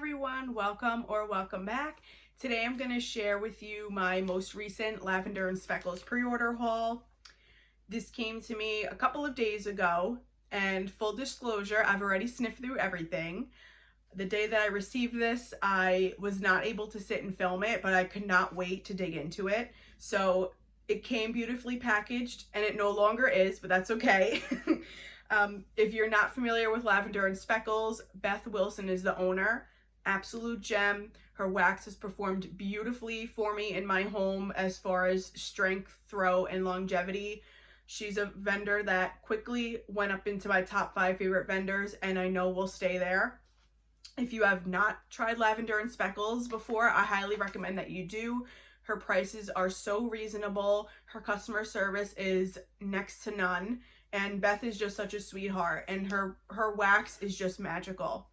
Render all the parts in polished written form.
everyone, welcome or welcome back. Today I'm going to share with you my most recent Lavender Speckles pre-order haul. This came to me a couple of days ago, and full disclosure, I've already sniffed through everything. The day that I received this, I was not able to sit and film it, but I could not wait to dig into it. So it came beautifully packaged, and it no longer is, but that's okay. If you're not familiar with Lavender Speckles, Beth Wilson is the owner. Absolute gem. Her wax has performed beautifully for me in my home as far as strength, throw, and longevity. She's a vendor that quickly went up into my top 5 favorite vendors, and I know will stay there. If you have not tried Lavender Speckles before, I highly recommend that you do. Her prices are so reasonable. Her customer service is next to none. And Beth is just such a sweetheart, and her wax is just magical.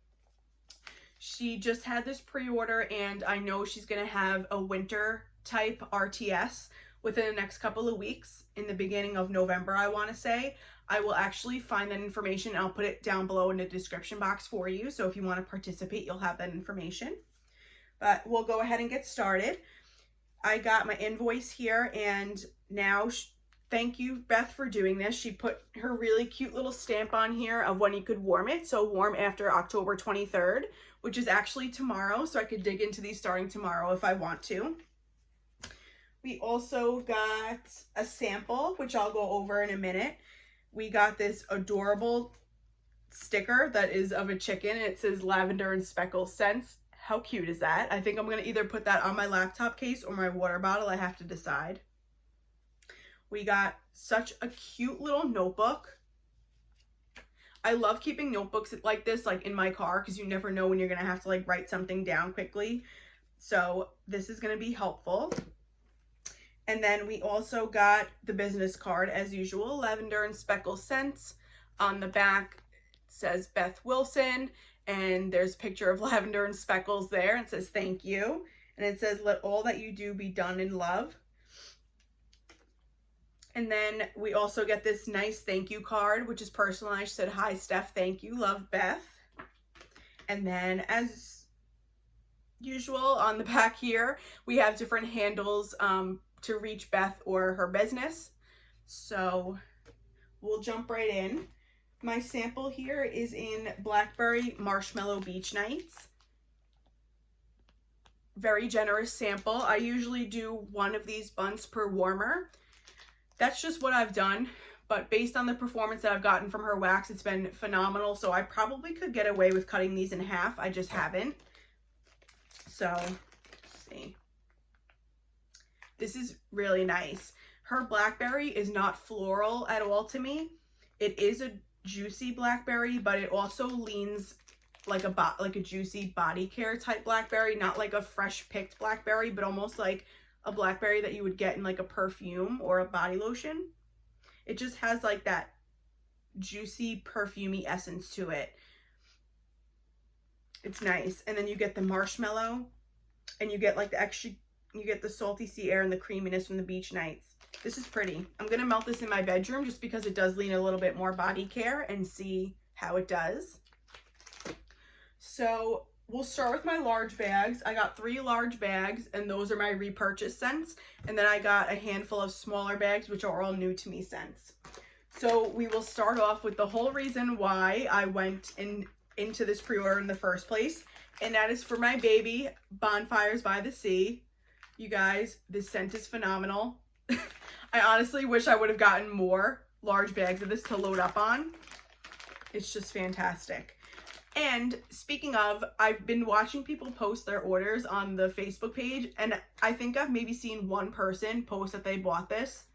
She just had this pre-order, and I know she's going to have a winter type RTS within the next couple of weeks, in the beginning of November, I want to say. I will actually find that information, and I'll put it down below in the description box for you. So if you want to participate, you'll have that information. But we'll go ahead and get started. I got my invoice here, and now thank you, Beth, for doing this. She put her really cute little stamp on here of when you could warm it. So warm after October 23rd, which is actually tomorrow. So I could dig into these starting tomorrow if I want to. We also got a sample, which I'll go over in a minute. We got this adorable sticker that is of a chicken. It says Lavender Speckles scents. How cute is that? I think I'm going to either put that on my laptop case or my water bottle. I have to decide. We got such a cute little notebook. I love keeping notebooks like this, like in my car, because you never know when you're going to have to like write something down quickly. So this is going to be helpful. And then we also got the business card as usual, Lavender Speckles scents. On the back it says Beth Wilson, and there's a picture of Lavender Speckles there. It says thank you. And it says let all that you do be done in love. And then we also get this nice thank you card, which is personalized. Said, hi, Steph, thank you, love, Beth. And then as usual on the back here, we have different handles to reach Beth or her business. So we'll jump right in. My sample here is in Blackberry Marshmallow Beach Nights. Very generous sample. I usually do one of these bunts per warmer. That's just what I've done, but based on the performance that I've gotten from her wax, it's been phenomenal. So I probably could get away with cutting these in half. I just haven't. So, let's see. This is really nice. Her blackberry is not floral at all to me. It is a juicy blackberry, but it also leans like a juicy body care type blackberry, not like a fresh picked blackberry, but almost like a blackberry that you would get in like a perfume or a body lotion. It just has like that juicy perfumey essence to it. It's nice. And then you get the marshmallow, and you get like you get the salty sea air and the creaminess from the beach nights. This is pretty. I'm gonna melt this in my bedroom just because it does lean a little bit more body care, and see how it does. So we'll start with my large bags. I got 3 large bags, and those are my repurchase scents. And then I got a handful of smaller bags, which are all new to me scents. So we will start off with the whole reason why I went into this pre-order in the first place. And that is for my baby, Bonfires by the Sea. You guys, this scent is phenomenal. I honestly wish I would have gotten more large bags of this to load up on. It's just fantastic. And speaking of, I've been watching people post their orders on the Facebook page, and I think I've maybe seen one person post that they bought this.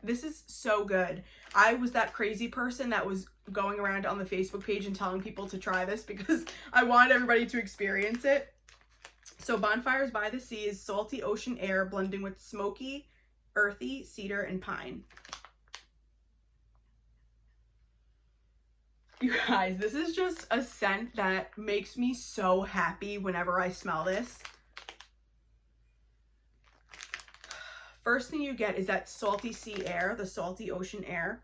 This is so good. I was that crazy person that was going around on the Facebook page and telling people to try this because I wanted everybody to experience it. So Bonfires by the Sea is salty ocean air blending with smoky, earthy cedar and pine. You guys, this is just a scent that makes me so happy whenever I smell this. First thing you get is that salty sea air, the salty ocean air.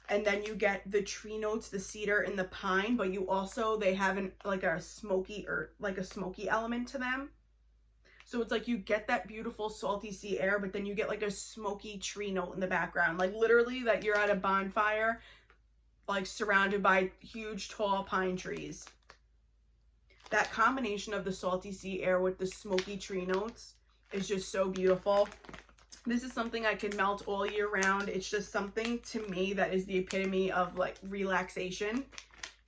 And then you get the tree notes, the cedar and the pine, but you also, they have like a smoky element to them. So it's like you get that beautiful salty sea air, but then you get like a smoky tree note in the background. Like literally that you're at a bonfire, like surrounded by huge tall pine trees. That combination of the salty sea air with the smoky tree notes is just so beautiful. This is something I can melt all year round. It's just something to me that is the epitome of like relaxation.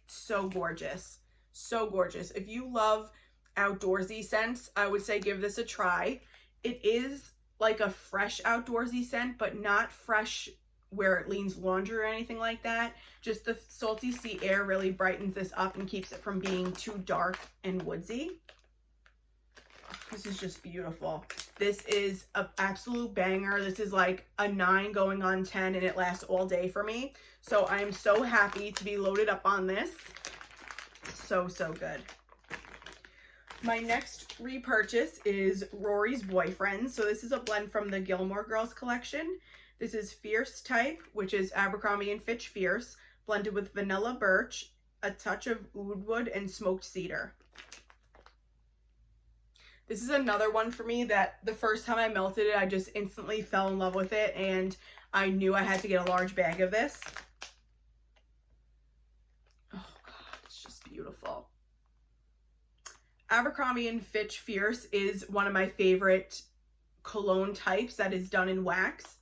So gorgeous. So gorgeous. If you love outdoorsy scents, I would say give this a try. It is like a fresh outdoorsy scent, but not fresh where it leans laundry or anything like that. Just the salty sea air really brightens this up and keeps it from being too dark and woodsy. This is just beautiful. This is an absolute banger. This is like a 9 going on 10 and it lasts all day for me. So I'm so happy to be loaded up on this. So, so good. My next repurchase is Rory's Boyfriend. So this is a blend from the Gilmore Girls collection. This is Fierce Type, which is Abercrombie & Fitch Fierce, blended with vanilla birch, a touch of oud wood, and smoked cedar. This is another one for me that the first time I melted it, I just instantly fell in love with it, and I knew I had to get a large bag of this. Oh God, it's just beautiful. Abercrombie & Fitch Fierce is one of my favorite cologne types that is done in wax.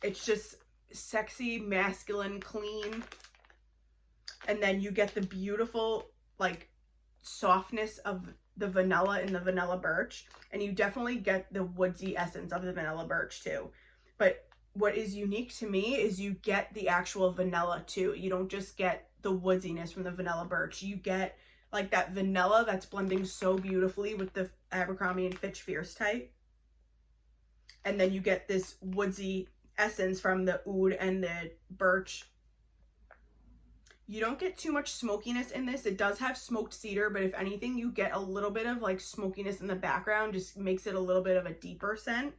It's just sexy, masculine, clean. And then you get the beautiful, like, softness of the vanilla and the vanilla birch. And you definitely get the woodsy essence of the vanilla birch too. But what is unique to me is you get the actual vanilla too. You don't just get the woodsiness from the vanilla birch. You get like that vanilla that's blending so beautifully with the Abercrombie & Fitch Fierce type. And then you get this woodsy essence from the oud and the birch. You don't get too much smokiness in this. It does have smoked cedar, but if anything, you get a little bit of like smokiness in the background, just makes it a little bit of a deeper scent.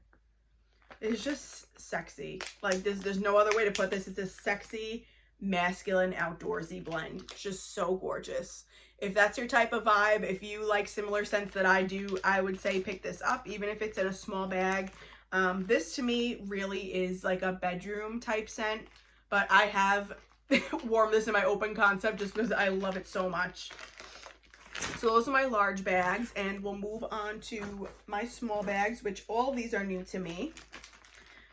It's just sexy. Like there's no other way to put this. It's a sexy, masculine, outdoorsy blend. It's just so gorgeous. If that's your type of vibe, if you like similar scents that I do, I would say pick this up, even if it's in a small bag. This to me really is like a bedroom type scent, but I have warmed this in my open concept just because I love it so much. So those are my large bags, and we'll move on to my small bags, which all of these are new to me.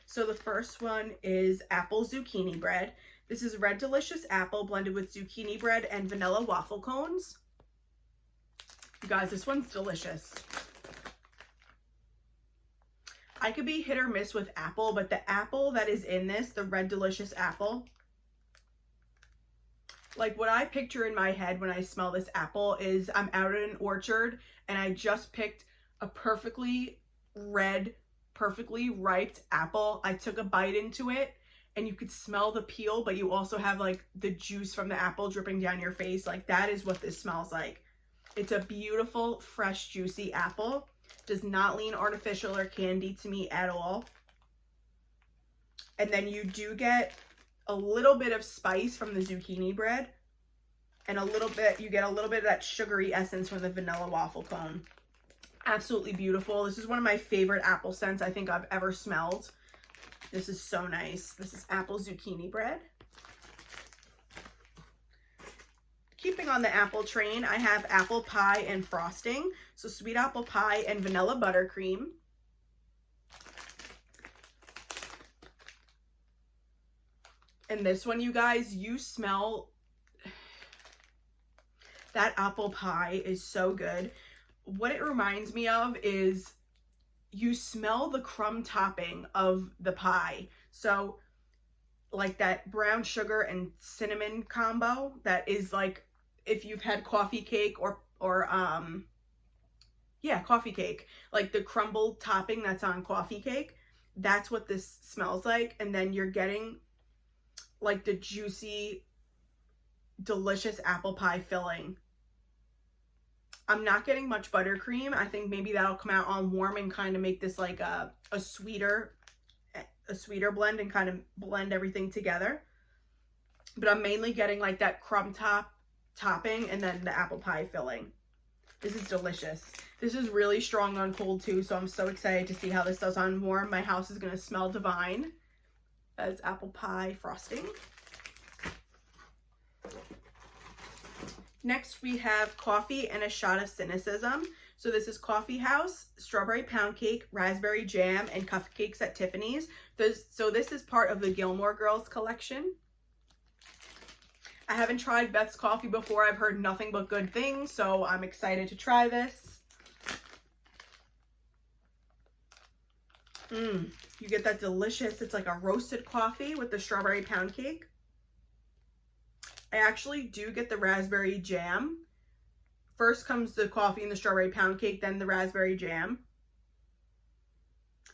So the first one is apple zucchini bread. This is Red Delicious Apple blended with zucchini bread and vanilla waffle cones. You guys, this one's delicious. I could be hit or miss with apple, but the apple that is in this, the Red Delicious Apple, like what I picture in my head when I smell this apple is I'm out at an orchard and I just picked a perfectly red, perfectly ripe apple. I took a bite into it and you could smell the peel, but you also have like the juice from the apple dripping down your face. Like that is what this smells like. It's a beautiful, fresh, juicy apple. Does not lean artificial or candy to me at all. And then you do get a little bit of spice from the zucchini bread, and you get a little bit of that sugary essence from the vanilla waffle cone. Absolutely beautiful. This is one of my favorite apple scents I think I've ever smelled. This is so nice. This is apple zucchini bread. Keeping on the apple train, I have apple pie and frosting. So sweet apple pie and vanilla buttercream. And this one, you guys, you smell that apple pie is so good. What it reminds me of is you smell the crumb topping of the pie. So like that brown sugar and cinnamon combo that is like, if you've had coffee cake or coffee cake, like the crumbled topping that's on coffee cake, that's what this smells like. And then you're getting like the juicy, delicious apple pie filling. I'm not getting much buttercream. I think maybe that'll come out on warm and kind of make this like a sweeter blend and kind of blend everything together. but I'm mainly getting like that crumb topping and then the apple pie filling. This is delicious. This is really strong on cold too, so I'm so excited to see how this does on warm. My house is going to smell divine as apple pie frosting. Next we have Coffee and a Shot of Cynicism. So this is Coffee House, Strawberry Pound Cake, Raspberry Jam, and Cupcakes at Tiffany's. So this is part of the Gilmore Girls collection. I haven't tried Beth's coffee before. I've heard nothing but good things, so I'm excited to try this. You get that delicious, it's like a roasted coffee with the strawberry pound cake. I actually do get the raspberry jam. First comes the coffee and the strawberry pound cake, then the raspberry jam.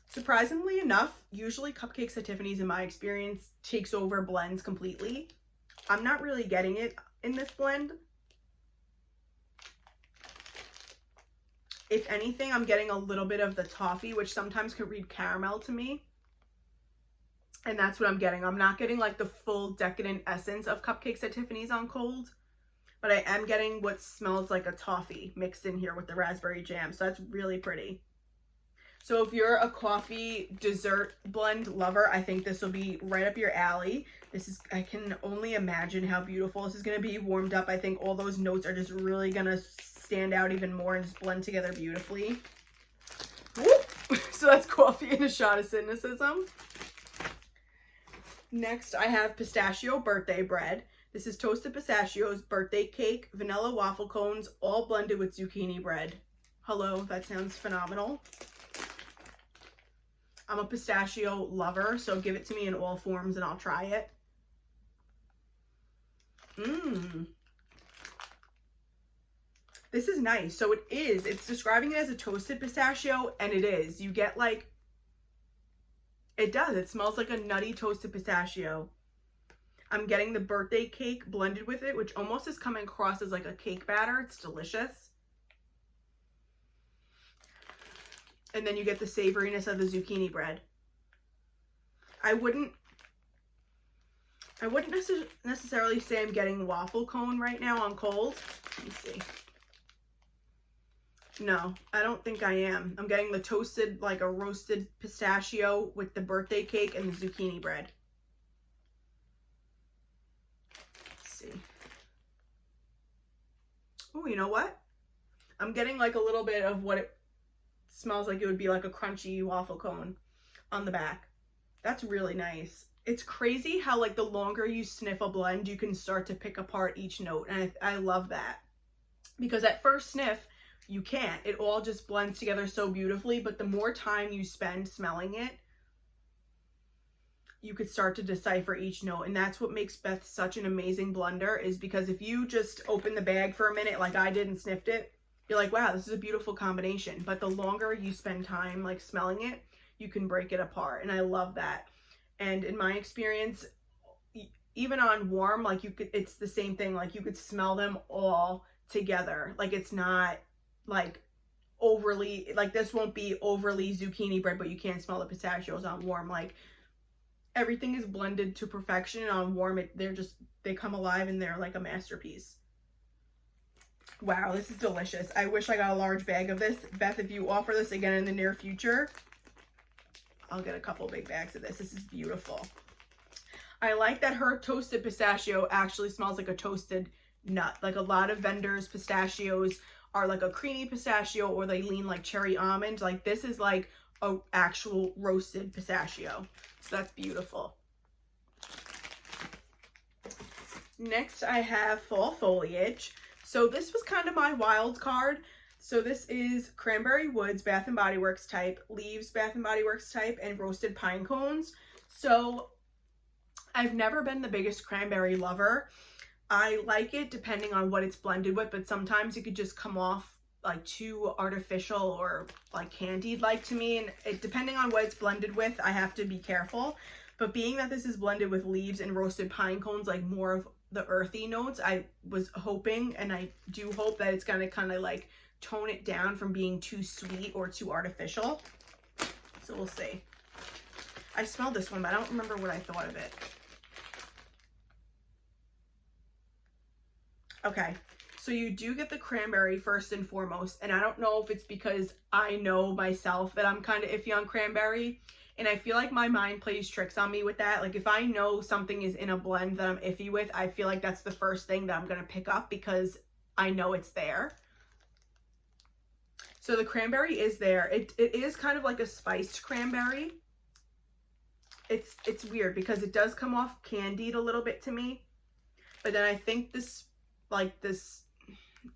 Surprisingly enough, usually Cupcakes at Tiffany's, in my experience, takes over blends completely. I'm not really getting it in this blend. If anything, I'm getting a little bit of the toffee, which sometimes could read caramel to me. And that's what I'm getting. I'm not getting like the full decadent essence of Cupcakes at Tiffany's on cold, but I am getting what smells like a toffee mixed in here with the raspberry jam. So that's really pretty. So if you're a coffee dessert blend lover, I think this will be right up your alley. This is, I can only imagine how beautiful this is going to be warmed up. I think all those notes are just really going to stand out even more and just blend together beautifully. Whoop! So that's Coffee and a Shot of Cynicism. Next, I have Pistachio Birthday Bread. This is toasted pistachios, birthday cake, vanilla waffle cones, all blended with zucchini bread. Hello, that sounds phenomenal. I'm a pistachio lover, so give it to me in all forms and I'll try it. This is nice. So it's describing it as a toasted pistachio, and it is. You get like, it does. It smells like a nutty toasted pistachio. I'm getting the birthday cake blended with it, which almost is coming across as like a cake batter. It's delicious. And then you get the savoriness of the zucchini bread. I wouldn't necessarily say I'm getting waffle cone right now on cold. Let me see. No, I don't think I am. I'm getting the toasted, like a roasted pistachio with the birthday cake and the zucchini bread. Let's see. Oh, you know what? I'm getting like a little bit of what it smells like. It would be like a crunchy waffle cone on the back. That's really nice. It's crazy how like the longer you sniff a blend, you can start to pick apart each note. And I love that. Because at first sniff, you can't. It all just blends together so beautifully, but the more time you spend smelling it, you could start to decipher each note. And that's what makes Beth such an amazing blender, is because if you just open the bag for a minute like I did and sniffed it, you're like, wow, this is a beautiful combination. But the longer you spend time like smelling it, you can break it apart. And I love that. And in my experience, even on warm, like it's the same thing. Like you could smell them all together. Like it's not like overly, like this won't be overly zucchini bread, but you can't smell the pistachios on warm. Like everything is blended to perfection, and on warm they come alive and they're like a masterpiece. Wow, this is delicious. I wish I got a large bag of this. Beth, if you offer this again in the near future, I'll get a couple big bags of this. This is beautiful. I like that her toasted pistachio actually smells like a toasted nut. Like a lot of vendors' pistachios are like a creamy pistachio, or they lean like cherry almond. Like this is like a actual roasted pistachio. So that's beautiful. Next I have Fall Foliage. So this was kind of my wild card. So this is Cranberry Woods Bath & Body Works type, Leaves Bath & Body Works type, and Roasted Pine Cones. So I've never been the biggest cranberry lover. I like it depending on what it's blended with, but sometimes it could just come off like too artificial or like candied like to me. And depending on what it's blended with, I have to be careful. But being that this is blended with leaves and roasted pine cones, like more of the earthy notes, I was hoping, and I do hope, that it's going to kind of like tone it down from being too sweet or too artificial. So we'll see. I smelled this one, but I don't remember what I thought of it. Okay, so you do get the cranberry first and foremost, and I don't know if it's because I know myself that I'm kind of iffy on cranberry, and I feel like my mind plays tricks on me with that. Like if I know something is in a blend that I'm iffy with, I feel like that's the first thing that I'm going to pick up because I know it's there. So the cranberry is there. It is kind of like a spiced cranberry. It's weird because it does come off candied a little bit to me, but then I think this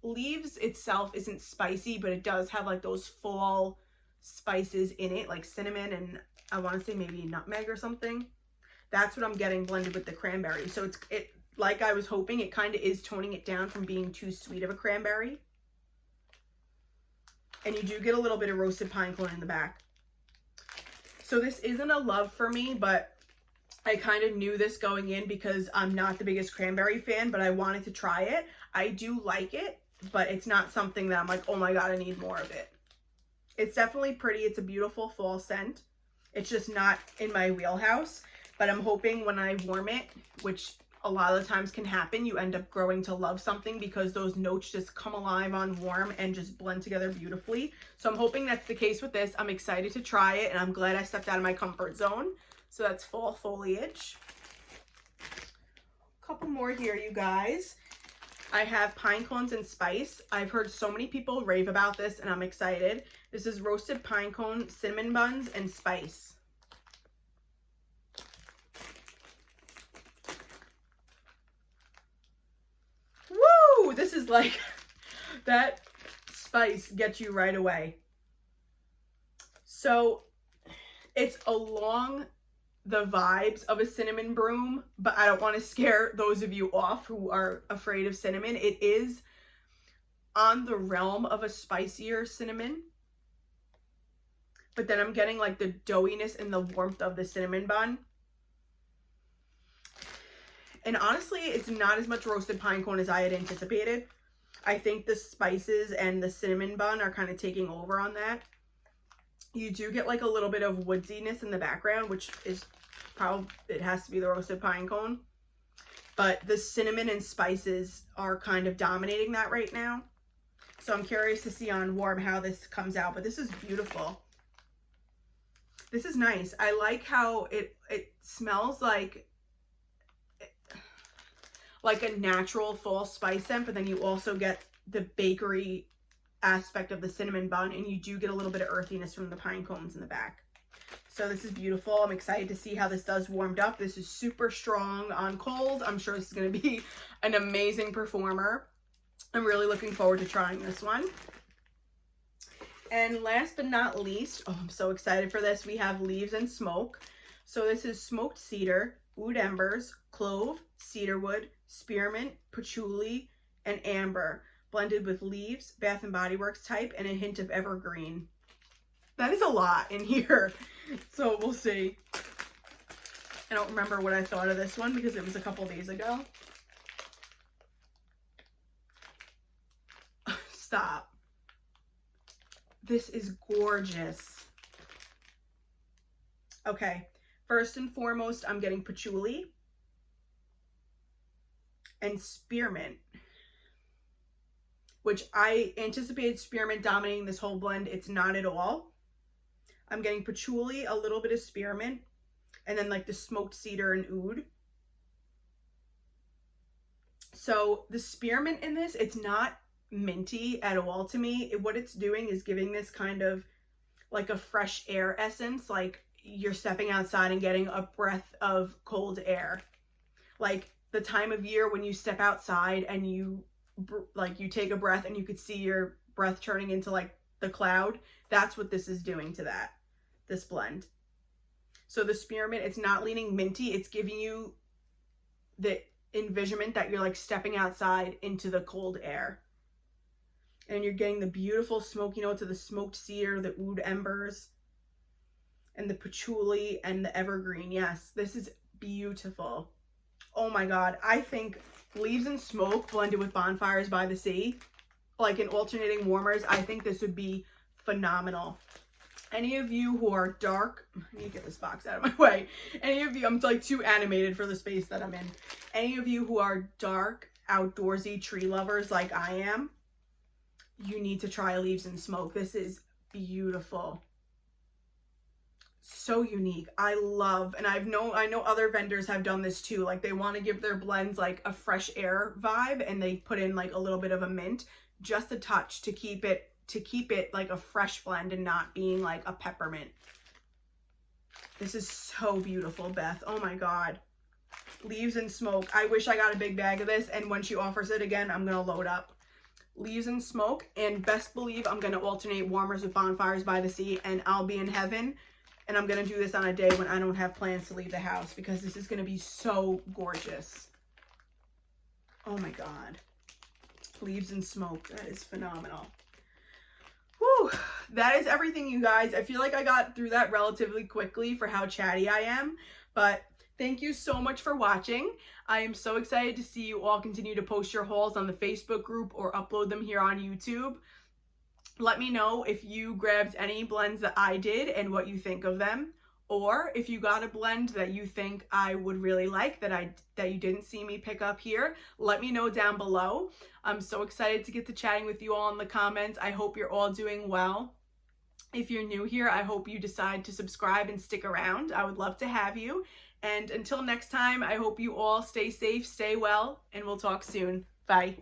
leaves itself isn't spicy, but it does have like those fall spices in it, like cinnamon and I want to say maybe nutmeg or something. That's what I'm getting blended with the cranberry. So it like I was hoping, it kind of is toning it down from being too sweet of a cranberry. And you do get a little bit of roasted pine cone in the back. So this isn't a love for me, but I kind of knew this going in because I'm not the biggest cranberry fan, but I wanted to try it. I do like it, but it's not something that I'm like, oh my God, I need more of it. It's definitely pretty. It's a beautiful fall scent. It's just not in my wheelhouse, but I'm hoping when I warm it, which a lot of the times can happen, you end up growing to love something because those notes just come alive on warm and just blend together beautifully. So I'm hoping that's the case with this. I'm excited to try it and I'm glad I stepped out of my comfort zone. So that's Fall Foliage. A couple more here, you guys. I have pine cones and spice. I've heard so many people rave about this and I'm excited. This is roasted pine cone, cinnamon buns, and spice. Woo! This is like, that spice gets you right away. So it's along the vibes of a cinnamon broom, but I don't want to scare those of you off who are afraid of cinnamon. It is on the realm of a spicier cinnamon, but then I'm getting like the doughiness and the warmth of the cinnamon bun. And honestly, it's not as much roasted pine cone as I had anticipated. I think the spices and the cinnamon bun are kind of taking over on that. You do get like a little bit of woodsiness in the background, which is probably, it has to be the roasted pine cone. But the cinnamon and spices are kind of dominating that right now. So I'm curious to see on warm how this comes out, but this is beautiful. This is nice. I like how it smells like a natural fall spice scent, but then you also get the bakery aspect of the cinnamon bun, and you do get a little bit of earthiness from the pine cones in the back. So this is beautiful. I'm excited to see how this does warmed up. This is super strong on cold. I'm sure this is going to be an amazing performer. I'm really looking forward to trying this one. And last but not least, oh, I'm so excited for this. We have Leaves and Smoke. So this is smoked cedar, oud embers, clove, cedarwood, spearmint, patchouli, and amber, blended with leaves, Bath & Body Works type, and a hint of evergreen. That is a lot in here, so we'll see. I don't remember what I thought of this one because it was a couple days ago. Stop. This is gorgeous. Okay, first and foremost, I'm getting patchouli and spearmint, which I anticipated spearmint dominating this whole blend. It's not at all. I'm getting patchouli, a little bit of spearmint, and then like the smoked cedar and oud. So the spearmint in this, it's not minty at all to me. What it's doing is giving this kind of like a fresh air essence, like you're stepping outside and getting a breath of cold air. Like the time of year when you step outside and you take a breath and you could see your breath turning into like the cloud. That's what this is doing to this blend. So the spearmint, it's not leaning minty. It's giving you the envisionment that you're like stepping outside into the cold air. And you're getting the beautiful smoky notes of the smoked cedar, the oud embers, and the patchouli and the evergreen. Yes, this is beautiful. Oh my God. I think Leaves and Smoke blended with Bonfires by the Sea, like in alternating warmers, I think this would be phenomenal. Any of you who are dark, I need to get this box out of my way. Any of you, I'm like too animated for the space that I'm in. Any of you who are dark outdoorsy tree lovers like I am, you need to try Leaves and Smoke. This is beautiful. So unique. I love, and I know other vendors have done this too. Like they want to give their blends like a fresh air vibe, and they put in like a little bit of a mint, just a touch to keep it like a fresh blend and not being like a peppermint. This is so beautiful, Beth. Oh my God. Leaves and Smoke. I wish I got a big bag of this, and when she offers it again, I'm gonna load up. Leaves and Smoke, and best believe I'm gonna alternate Warmers with Bonfires by the Sea, and I'll be in heaven. And I'm gonna do this on a day when I don't have plans to leave the house, because this is gonna be so gorgeous. Oh my God. Leaves and Smoke. That is phenomenal. Whew. That is everything, you guys. I feel like I got through that relatively quickly for how chatty I am, but thank you so much for watching. I am so excited to see you all continue to post your hauls on the Facebook group or upload them here on YouTube. Let me know if you grabbed any blends that I did and what you think of them, or if you got a blend that you think I would really like that you didn't see me pick up here. Let me know down below. I'm so excited to get to chatting with you all in the comments. I hope you're all doing well. If you're new here, I hope you decide to subscribe and stick around. I would love to have you. And until next time, I hope you all stay safe, stay well, and we'll talk soon. Bye.